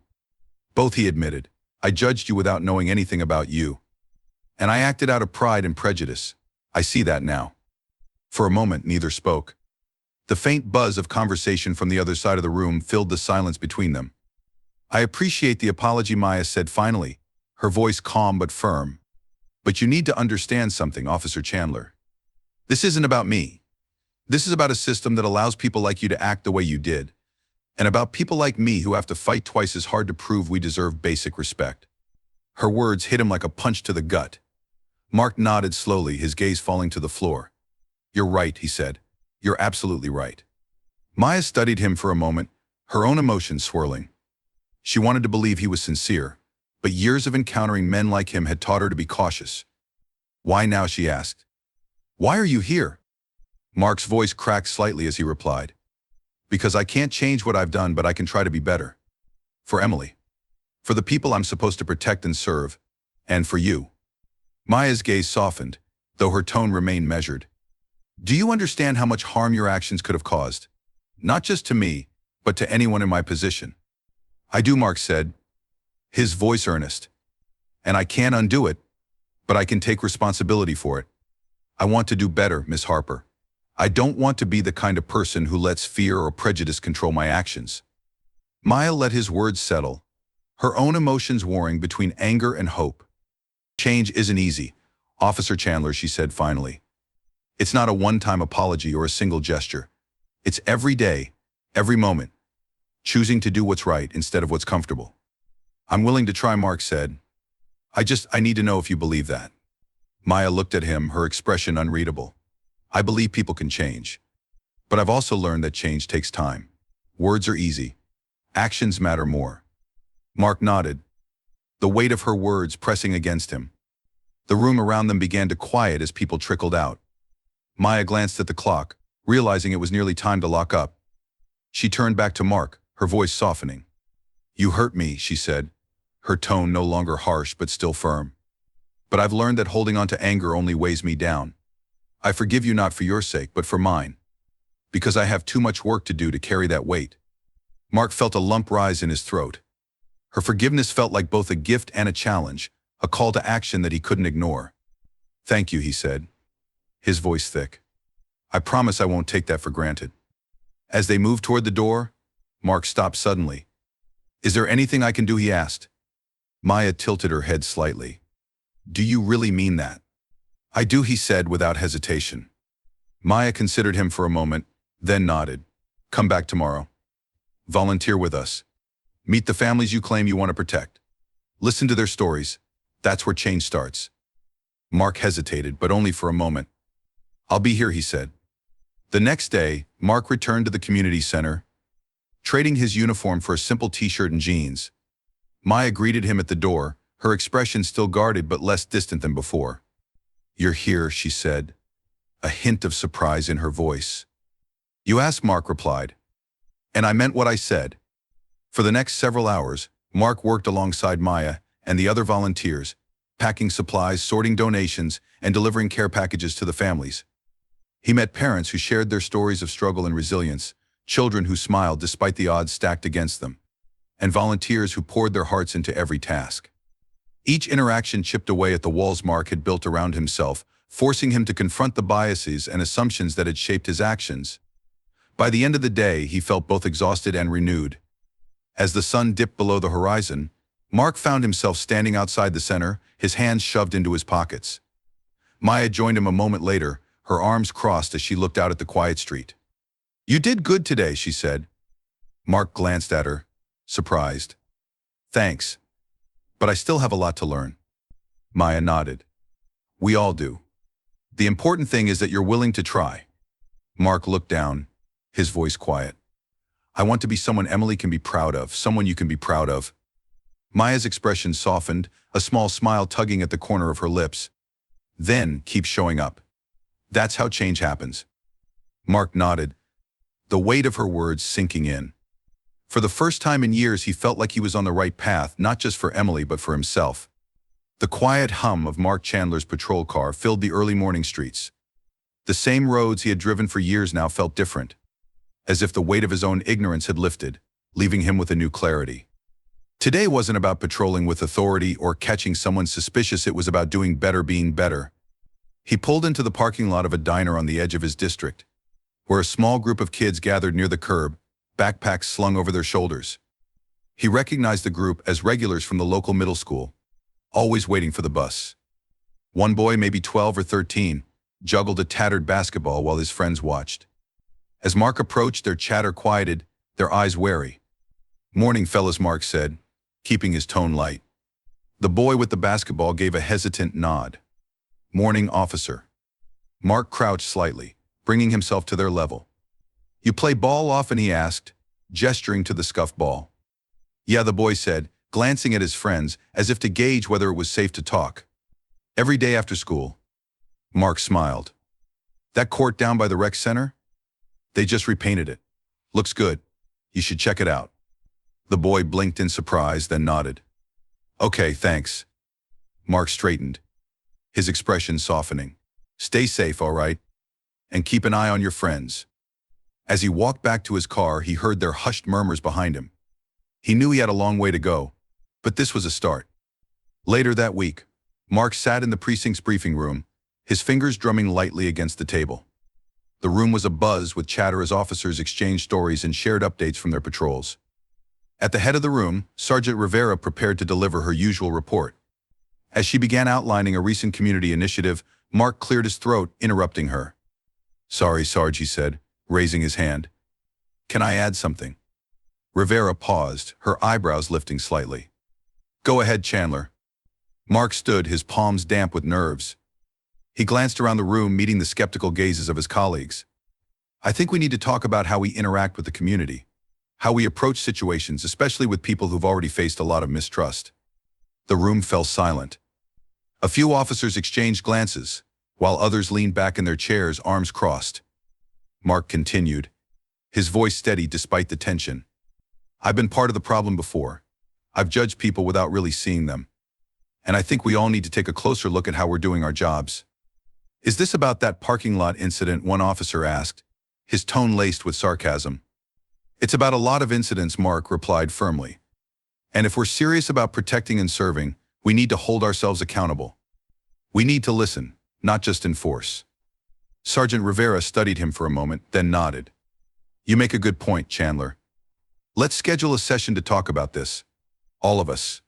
Speaker 1: "Both," he admitted. "I judged you without knowing anything about you. And I acted out of pride and prejudice. I see that now." For a moment, neither spoke. The faint buzz of conversation from the other side of the room filled the silence between them. "I appreciate the apology," Maya said finally, her voice calm but firm. "But you need to understand something, Officer Chandler. This isn't about me. This is about a system that allows people like you to act the way you did, and about people like me who have to fight twice as hard to prove we deserve basic respect." Her words hit him like a punch to the gut. Mark nodded slowly, his gaze falling to the floor. "You're right," he said. "You're absolutely right." Maya studied him for a moment, her own emotions swirling. She wanted to believe he was sincere, but years of encountering men like him had taught her to be cautious. "Why now?" she asked. "Why are you here?" Mark's voice cracked slightly as he replied. "Because I can't change what I've done, but I can try to be better. For Emily. For the people I'm supposed to protect and serve. And for you." Maya's gaze softened, though her tone remained measured. "Do you understand how much harm your actions could have caused? Not just to me, but to anyone in my position." "I do," Mark said, his voice earnest. "And I can't undo it, but I can take responsibility for it. I want to do better, Miss Harper. I don't want to be the kind of person who lets fear or prejudice control my actions." Maya let his words settle, her own emotions warring between anger and hope. Change isn't easy, Officer Chandler, she said finally. It's not a one-time apology or a single gesture. It's every day, every moment, choosing to do what's right instead of what's comfortable. I'm willing to try, Mark said. I need to know if you believe that. Maya looked at him, her expression unreadable. I believe people can change. But I've also learned that change takes time. Words are easy. Actions matter more. Mark nodded, the weight of her words pressing against him. The room around them began to quiet as people trickled out. Maya glanced at the clock, realizing it was nearly time to lock up. She turned back to Mark, her voice softening. You hurt me, she said, her tone no longer harsh but still firm. But I've learned that holding on to anger only weighs me down. I forgive you not for your sake, but for mine. Because I have too much work to do to carry that weight. Mark felt a lump rise in his throat. Her forgiveness felt like both a gift and a challenge, a call to action that he couldn't ignore. Thank you, he said, his voice thick. I promise I won't take that for granted. As they moved toward the door, Mark stopped suddenly. Is there anything I can do, he asked. Maya tilted her head slightly. Do you really mean that? I do, he said without hesitation. Maya considered him for a moment, then nodded. Come back tomorrow. Volunteer with us. Meet the families you claim you want to protect. Listen to their stories. That's where change starts. Mark hesitated, but only for a moment. I'll be here, he said. The next day, Mark returned to the community center, trading his uniform for a simple t-shirt and jeans. Maya greeted him at the door, her expression still guarded but less distant than before. You're here, she said, a hint of surprise in her voice. You asked, Mark replied. And I meant what I said. For the next several hours, Mark worked alongside Maya and the other volunteers, packing supplies, sorting donations, and delivering care packages to the families. He met parents who shared their stories of struggle and resilience, children who smiled despite the odds stacked against them, and volunteers who poured their hearts into every task. Each interaction chipped away at the walls Mark had built around himself, forcing him to confront the biases and assumptions that had shaped his actions. By the end of the day, he felt both exhausted and renewed. As the sun dipped below the horizon, Mark found himself standing outside the center, his hands shoved into his pockets. Maya joined him a moment later, her arms crossed as she looked out at the quiet street. You did good today, she said. Mark glanced at her, surprised. Thanks. But I still have a lot to learn. Maya nodded. We all do. The important thing is that you're willing to try. Mark looked down, his voice quiet. I want to be someone Emily can be proud of, someone you can be proud of. Maya's expression softened, a small smile tugging at the corner of her lips. Then keep showing up. That's how change happens. Mark nodded, the weight of her words sinking in. For the first time in years, he felt like he was on the right path, not just for Emily, but for himself. The quiet hum of Mark Chandler's patrol car filled the early morning streets. The same roads he had driven for years now felt different, as if the weight of his own ignorance had lifted, leaving him with a new clarity. Today wasn't about patrolling with authority or catching someone suspicious, it was about doing better, being better. He pulled into the parking lot of a diner on the edge of his district, where a small group of kids gathered near the curb, backpacks slung over their shoulders. He recognized the group as regulars from the local middle school, always waiting for the bus. One boy, maybe 12 or 13, juggled a tattered basketball while his friends watched. As Mark approached, their chatter quieted, their eyes wary. Morning, fellas, Mark said, keeping his tone light. The boy with the basketball gave a hesitant nod. Morning, officer. Mark crouched slightly, bringing himself to their level. You play ball often, he asked, gesturing to the scuffed ball. Yeah, the boy said, glancing at his friends as if to gauge whether it was safe to talk. Every day after school. Mark smiled. That court down by the rec center? They just repainted it. Looks good. You should check it out. The boy blinked in surprise, then nodded. Okay, thanks. Mark straightened, his expression softening. Stay safe, all right? And keep an eye on your friends. As he walked back to his car, he heard their hushed murmurs behind him. He knew he had a long way to go, but this was a start. Later that week, Mark sat in the precinct's briefing room, his fingers drumming lightly against the table. The room was abuzz with chatter as officers exchanged stories and shared updates from their patrols. At the head of the room, Sergeant Rivera prepared to deliver her usual report. As she began outlining a recent community initiative, Mark cleared his throat, interrupting her. "Sorry, Sarge," he said, raising his hand. "Can I add something?" Rivera paused, her eyebrows lifting slightly. "Go ahead, Chandler." Mark stood, his palms damp with nerves. He glanced around the room, meeting the skeptical gazes of his colleagues. "I think we need to talk about how we interact with the community, how we approach situations, especially with people who've already faced a lot of mistrust." The room fell silent. A few officers exchanged glances, while others leaned back in their chairs, arms crossed. Mark continued, his voice steady despite the tension. "I've been part of the problem before. I've judged people without really seeing them. And I think we all need to take a closer look at how we're doing our jobs." "Is this about that parking lot incident?" one officer asked, his tone laced with sarcasm. "It's about a lot of incidents," Mark replied firmly. "And if we're serious about protecting and serving, we need to hold ourselves accountable. We need to listen, not just enforce." Sergeant Rivera studied him for a moment, then nodded. "You make a good point, Chandler. Let's schedule a session to talk about this. All of us."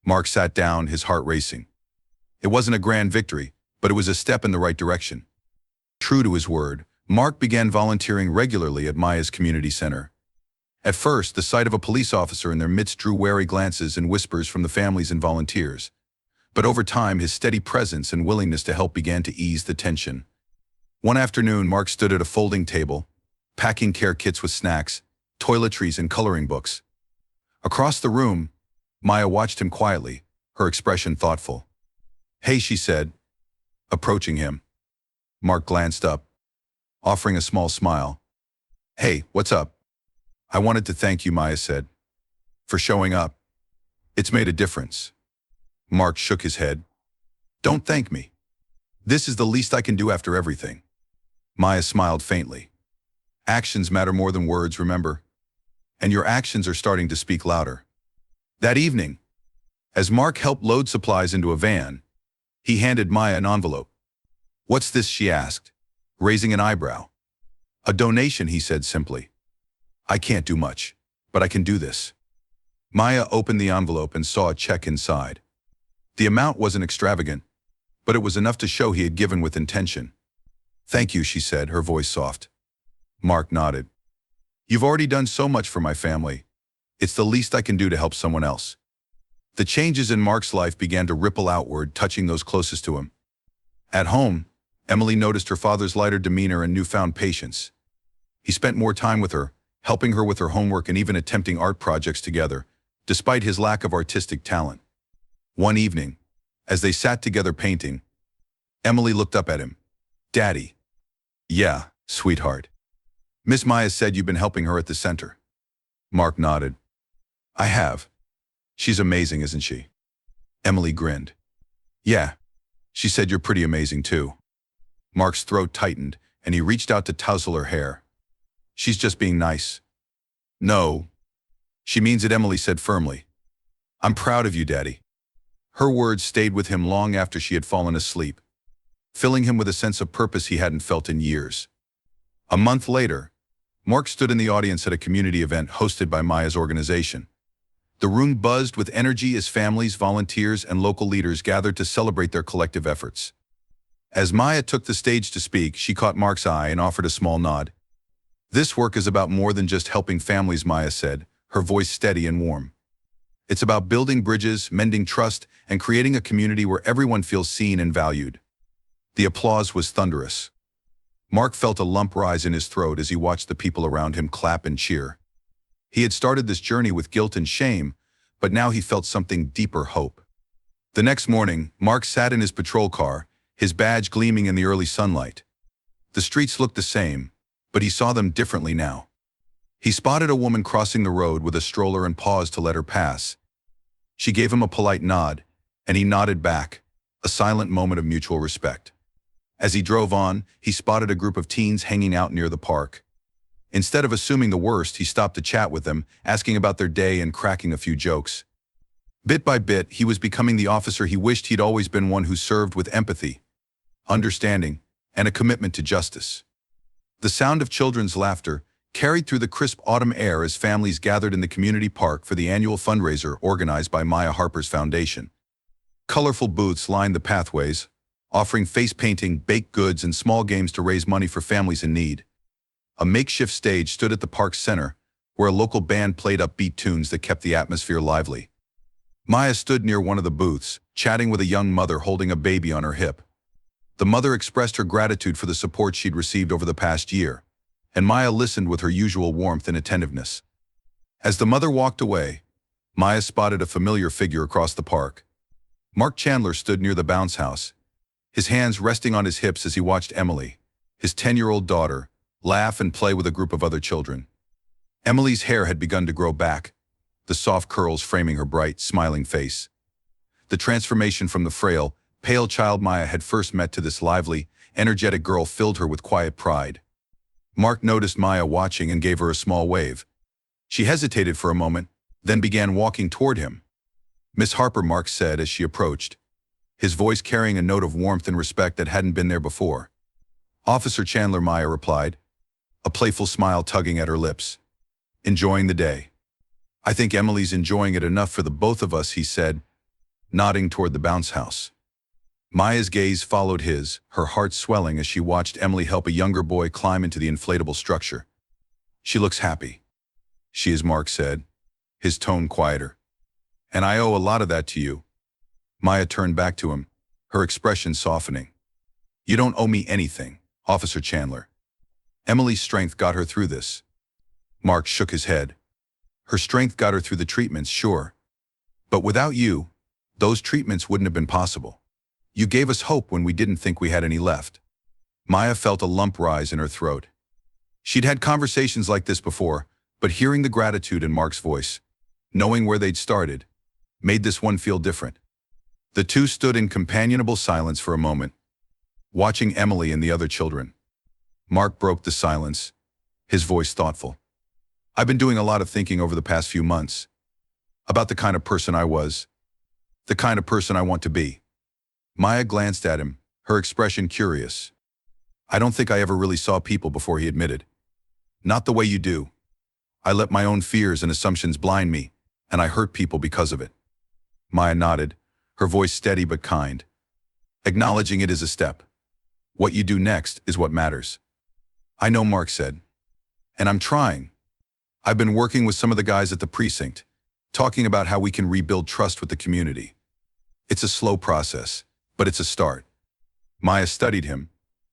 Speaker 1: Mark sat down, his heart racing. It wasn't a grand victory, but it was a step in the right direction. True to his word, Mark began volunteering regularly at Maya's community center. At first, the sight of a police officer in their midst drew wary glances and whispers from the families and volunteers. But over time, his steady presence and willingness to help began to ease the tension. One afternoon, Mark stood at a folding table, packing care kits with snacks, toiletries, and coloring books. Across the room, Maya watched him quietly, her expression thoughtful. "Hey," she said, approaching him. Mark glanced up, offering a small smile. "Hey, what's up?" "I wanted to thank you," Maya said, "for showing up. It's made a difference." Mark shook his head. "Don't thank me. This is the least I can do after everything." Maya smiled faintly. "Actions matter more than words, remember? And your actions are starting to speak louder." That evening, as Mark helped load supplies into a van, he handed Maya an envelope. "What's this?" she asked, raising an eyebrow. "A donation," he said simply. "I can't do much, but I can do this." Maya opened the envelope and saw a check inside. The amount wasn't extravagant, but it was enough to show he had given with intention. "Thank you," she said, her voice soft. Mark nodded. "You've already done so much for my family. It's the least I can do to help someone else." The changes in Mark's life began to ripple outward, touching those closest to him. At home, Emily noticed her father's lighter demeanor and newfound patience. He spent more time with her, helping her with her homework and even attempting art projects together, despite his lack of artistic talent. One evening, as they sat together painting, Emily looked up at him. "Daddy." "Yeah, sweetheart. Miss Maya said you've been helping her at the center." Mark nodded. "I have. She's amazing, isn't she?" Emily grinned. "Yeah. She said you're pretty amazing too." Mark's throat tightened, and he reached out to tousle her hair. "She's just being nice." "No. She means it," Emily said firmly. "I'm proud of you, Daddy." Her words stayed with him long after she had fallen asleep, filling him with a sense of purpose he hadn't felt in years. A month later, Mark stood in the audience at a community event hosted by Maya's organization. The room buzzed with energy as families, volunteers, and local leaders gathered to celebrate their collective efforts. As Maya took the stage to speak, she caught Mark's eye and offered a small nod. "This work is about more than just helping families," Maya said, her voice steady and warm. "It's about building bridges, mending trust, and creating a community where everyone feels seen and valued." The applause was thunderous. Mark felt a lump rise in his throat as he watched the people around him clap and cheer. He had started this journey with guilt and shame, but now he felt something deeper: hope. The next morning, Mark sat in his patrol car, his badge gleaming in the early sunlight. The streets looked the same, but he saw them differently now. He spotted a woman crossing the road with a stroller and paused to let her pass. She gave him a polite nod, and he nodded back, a silent moment of mutual respect. As he drove on, he spotted a group of teens hanging out near the park. Instead of assuming the worst, he stopped to chat with them, asking about their day and cracking a few jokes. Bit by bit, he was becoming the officer he wished he'd always been, one who served with empathy, understanding, and a commitment to justice. The sound of children's laughter, carried through the crisp autumn air as families gathered in the community park for the annual fundraiser organized by Maya Harper's foundation. Colorful booths lined the pathways, offering face painting, baked goods, and small games to raise money for families in need. A makeshift stage stood at the park's center, where a local band played upbeat tunes that kept the atmosphere lively. Maya stood near one of the booths, chatting with a young mother holding a baby on her hip. The mother expressed her gratitude for the support she'd received over the past year, and Maya listened with her usual warmth and attentiveness. As the mother walked away, Maya spotted a familiar figure across the park. Mark Chandler stood near the bounce house, his hands resting on his hips as he watched Emily, his 10-year-old daughter, laugh and play with a group of other children. Emily's hair had begun to grow back, the soft curls framing her bright, smiling face. The transformation from the frail, pale child Maya had first met to this lively, energetic girl filled her with quiet pride. Mark noticed Maya watching and gave her a small wave. She hesitated for a moment, then began walking toward him. "Miss Harper," Mark said as she approached, his voice carrying a note of warmth and respect that hadn't been there before. "Officer Chandler," Maya replied, a playful smile tugging at her lips. "Enjoying the day?" "I think Emily's enjoying it enough for the both of us," he said, nodding toward the bounce house. Maya's gaze followed his, her heart swelling as she watched Emily help a younger boy climb into the inflatable structure. "She looks happy." "She is," Mark said, his tone quieter. "And I owe a lot of that to you." Maya turned back to him, her expression softening. "You don't owe me anything, Officer Chandler. Emily's strength got her through this." Mark shook his head. "Her strength got her through the treatments, sure. But without you, those treatments wouldn't have been possible. You gave us hope when we didn't think we had any left." Maya felt a lump rise in her throat. She'd had conversations like this before, but hearing the gratitude in Mark's voice, knowing where they'd started, made this one feel different. The two stood in companionable silence for a moment, watching Emily and the other children. Mark broke the silence, his voice thoughtful. "I've been doing a lot of thinking over the past few months about the kind of person I was, the kind of person I want to be." Maya glanced at him, her expression curious. "I don't think I ever really saw people before," he admitted. "Not the way you do. I let my own fears and assumptions blind me, and I hurt people because of it." Maya nodded, her voice steady but kind. "Acknowledging it is a step. What you do next is what matters." "I know," Mark said. "And I'm trying. I've been working with some of the guys at the precinct, talking about how we can rebuild trust with the community. It's a slow process, but it's a start." Maya studied him,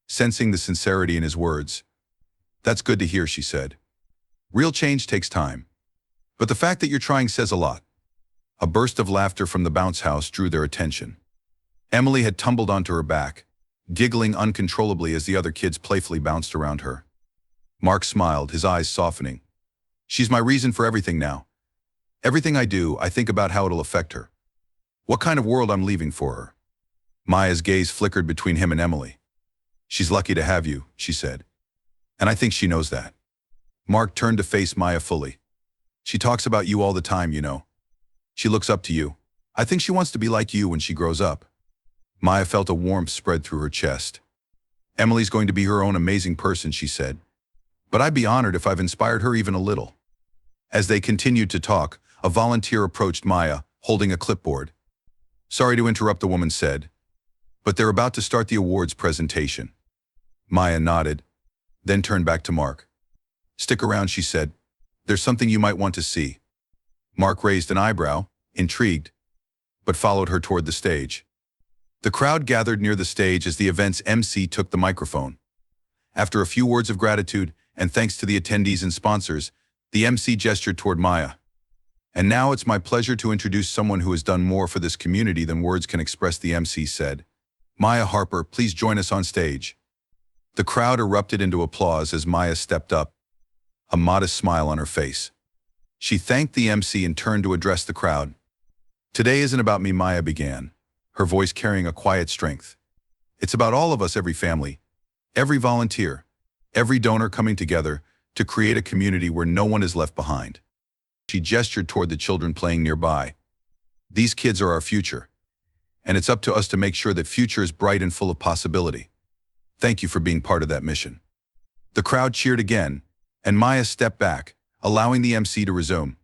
Speaker 1: sensing the sincerity in his words. "That's good to hear," she said. "Real change takes time. But the fact that you're trying says a lot." A burst of laughter from the bounce house drew their attention. Emily had tumbled onto her back, giggling uncontrollably as the other kids playfully bounced around her. Mark smiled, his eyes softening. "She's my reason for everything now. Everything I do, I think about how it'll affect her. What kind of world I'm leaving for her." Maya's gaze flickered between him and Emily. "She's lucky to have you," she said. "And I think she knows that." Mark turned to face Maya fully. "She talks about you all the time, you know. She looks up to you. I think she wants to be like you when she grows up." Maya felt a warmth spread through her chest. "Emily's going to be her own amazing person," she said. "But I'd be honored if I've inspired her even a little." As they continued to talk, a volunteer approached Maya, holding a clipboard. "Sorry to interrupt," the woman said, "but they're about to start the awards presentation." Maya nodded, then turned back to Mark. "Stick around," she said. "There's something you might want to see." Mark raised an eyebrow, intrigued, but followed her toward the stage. The crowd gathered near the stage as the event's MC took the microphone. After a few words of gratitude and thanks to the attendees and sponsors, the MC gestured toward Maya. "And now it's my pleasure to introduce someone who has done more for this community than words can express," the MC said. "Maya Harper, please join us on stage." The crowd erupted into applause as Maya stepped up, a modest smile on her face. She thanked the MC and turned to address the crowd. "Today isn't about me," Maya began, her voice carrying a quiet strength. "It's about all of us, every family, every volunteer, every donor coming together to create a community where no one is left behind." She gestured toward the children playing nearby. "These kids are our future, and it's up to us to make sure that future is bright and full of possibility. Thank you for being part of that mission." The crowd cheered again, and Maya stepped back, allowing the MC to resume.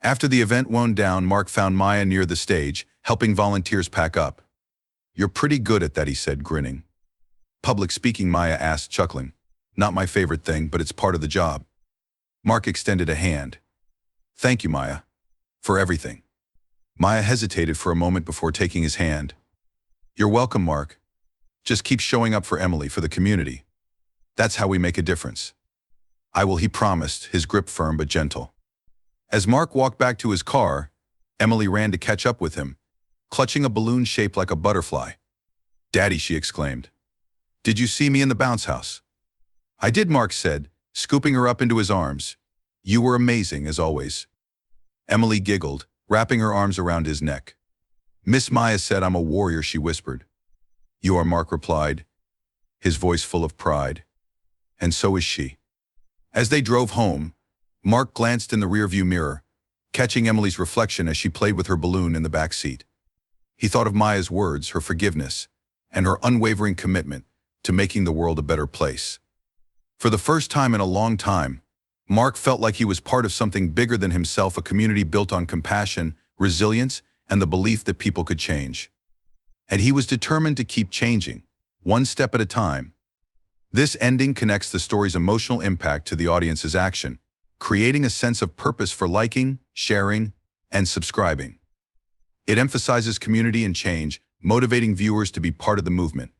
Speaker 1: After the event wound down, Mark found Maya near the stage, helping volunteers pack up. "You're pretty good at that," he said, grinning. "Public speaking," Maya asked, chuckling. "Not my favorite thing, but it's part of the job." Mark extended a hand. "Thank you, Maya. For everything." Maya hesitated for a moment before taking his hand. "You're welcome, Mark. Just keep showing up for Emily, for the community. That's how we make a difference." "I will," he promised, his grip firm but gentle. As Mark walked back to his car, Emily ran to catch up with him, clutching a balloon shaped like a butterfly. "Daddy," she exclaimed. "Did you see me in the bounce house?" "I did," Mark said, scooping her up into his arms. "You were amazing, as always." Emily giggled, wrapping her arms around his neck. "Miss Maya said I'm a warrior," she whispered. "You are," Mark replied, his voice full of pride. "And so is she." As they drove home, Mark glanced in the rearview mirror, catching Emily's reflection as she played with her balloon in the back seat. He thought of Maya's words, her forgiveness, and her unwavering commitment to making the world a better place. For the first time in a long time, Mark felt like he was part of something bigger than himself, a community built on compassion, resilience, and the belief that people could change. And he was determined to keep changing, one step at a time. This ending connects the story's emotional impact to the audience's action, creating a sense of purpose for liking, sharing, and subscribing. It emphasizes community and change, motivating viewers to be part of the movement.